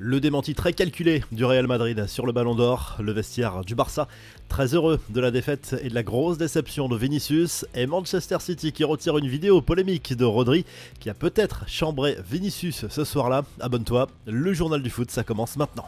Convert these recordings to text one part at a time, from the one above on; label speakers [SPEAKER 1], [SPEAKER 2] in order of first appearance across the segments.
[SPEAKER 1] Le démenti très calculé du Real Madrid sur le Ballon d'Or, le vestiaire du Barça, très heureux de la défaite et de la grosse déception de Vinicius, et Manchester City qui retire une vidéo polémique de Rodri qui a peut-être chambré Vinicius ce soir-là. Abonne-toi, le journal du foot, ça commence maintenant.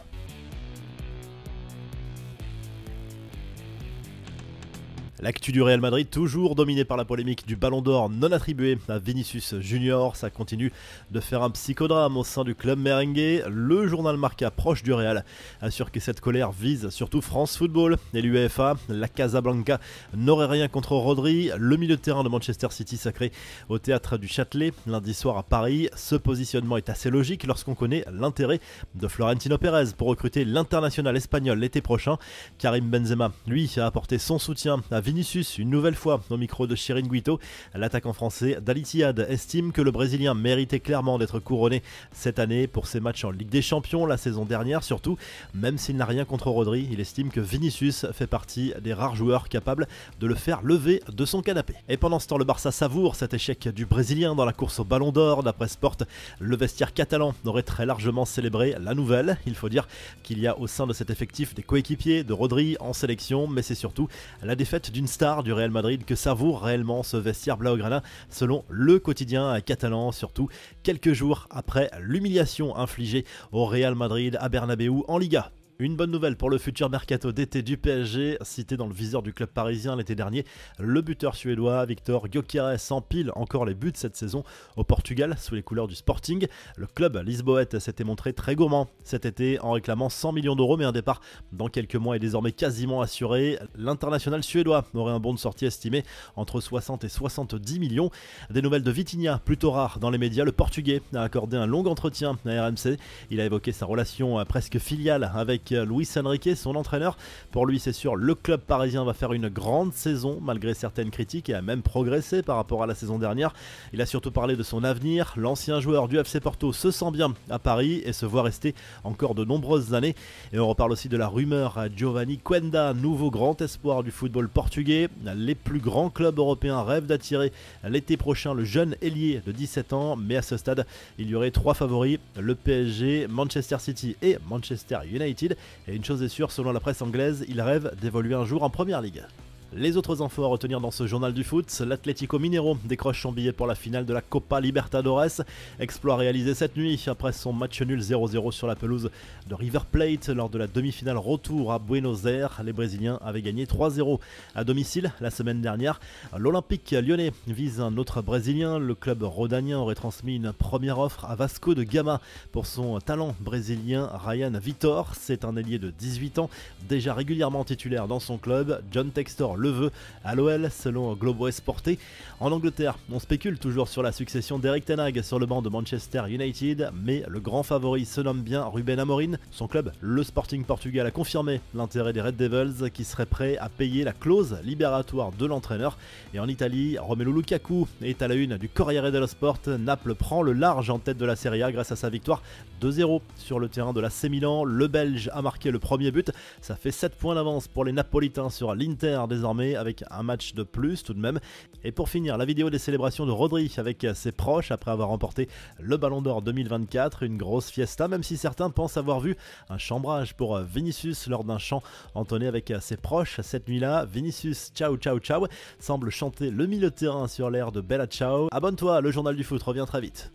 [SPEAKER 1] L'actu du Real Madrid, toujours dominé par la polémique du Ballon d'Or non attribué à Vinicius Junior. Ça continue de faire un psychodrame au sein du club merengue. Le journal Marca, proche du Real, assure que cette colère vise surtout France Football et l'UEFA. La Casablanca n'aurait rien contre Rodri. Le milieu de terrain de Manchester City sacré au théâtre du Châtelet lundi soir à Paris. Ce positionnement est assez logique lorsqu'on connaît l'intérêt de Florentino Pérez pour recruter l'international espagnol l'été prochain. Karim Benzema, lui, a apporté son soutien à Vinicius une nouvelle fois au micro de Chiringuito. L'attaquant français d'Al Ittihad estime que le Brésilien méritait clairement d'être couronné cette année pour ses matchs en Ligue des Champions la saison dernière surtout. Même s'il n'a rien contre Rodri, il estime que Vinicius fait partie des rares joueurs capables de le faire lever de son canapé. Et pendant ce temps, le Barça savoure cet échec du Brésilien dans la course au Ballon d'Or. D'après Sport, le vestiaire catalan aurait très largement célébré la nouvelle. Il faut dire qu'il y a au sein de cet effectif des coéquipiers de Rodri en sélection, mais c'est surtout la défaite d'une star du Real Madrid que savoure réellement ce vestiaire blaugrana, selon le quotidien catalan, surtout quelques jours après l'humiliation infligée au Real Madrid à Bernabéu en Liga. Une bonne nouvelle pour le futur mercato d'été du PSG, cité dans le viseur du club parisien l'été dernier, le buteur suédois Victor Gyökeres empile encore les buts cette saison au Portugal sous les couleurs du Sporting. Le club lisboète s'était montré très gourmand cet été en réclamant 100 millions d'euros, mais un départ dans quelques mois est désormais quasiment assuré. L'international suédois aurait un bon de sortie estimé entre 60 et 70 millions. Des nouvelles de Vitinha, plutôt rares dans les médias, le Portugais a accordé un long entretien à RMC. Il a évoqué sa relation presque filiale avec Luis Enrique, son entraîneur. Pour lui, c'est sûr, le club parisien va faire une grande saison malgré certaines critiques et a même progressé par rapport à la saison dernière. Il a surtout parlé de son avenir. L'ancien joueur du FC Porto se sent bien à Paris et se voit rester encore de nombreuses années. Et on reparle aussi de la rumeur à Giovanni Quenda, nouveau grand espoir du football portugais. Les plus grands clubs européens rêvent d'attirer l'été prochain le jeune ailier de 17 ans, mais à ce stade, il y aurait trois favoris, le PSG, Manchester City et Manchester United. Et une chose est sûre, selon la presse anglaise, il rêve d'évoluer un jour en Première Ligue. Les autres infos à retenir dans ce journal du foot, l'Atlético Mineiro décroche son billet pour la finale de la Copa Libertadores. Exploit réalisé cette nuit après son match nul 0-0 sur la pelouse de River Plate lors de la demi-finale retour à Buenos Aires. Les Brésiliens avaient gagné 3-0 à domicile la semaine dernière. L'Olympique lyonnais vise un autre Brésilien. Le club rhodanien aurait transmis une première offre à Vasco de Gama pour son talent brésilien Ryan Vitor. C'est un ailier de 18 ans, déjà régulièrement titulaire dans son club. John Textor le veut à l'OL selon Globo Esporte. En Angleterre, on spécule toujours sur la succession d'Eric Ten Hag sur le banc de Manchester United, mais le grand favori se nomme bien Ruben Amorim. Son club, le Sporting Portugal, a confirmé l'intérêt des Red Devils qui seraient prêts à payer la clause libératoire de l'entraîneur. Et en Italie, Romelu Lukaku est à la une du Corriere dello Sport. Naples prend le large en tête de la Serie A grâce à sa victoire 2-0 sur le terrain de l'AC Milan. Le Belge a marqué le premier but. Ça fait 7 points d'avance pour les Napolitains sur l'Inter désormais, avec un match de plus tout de même. Et pour finir, la vidéo des célébrations de Rodri avec ses proches après avoir remporté le Ballon d'Or 2024, une grosse fiesta, même si certains pensent avoir vu un chambrage pour Vinicius lors d'un chant entonné avec ses proches cette nuit-là. Vinicius ciao ciao ciao semble chanter le milieu de terrain sur l'air de Bella Ciao. Abonne-toi, le journal du foot revient très vite.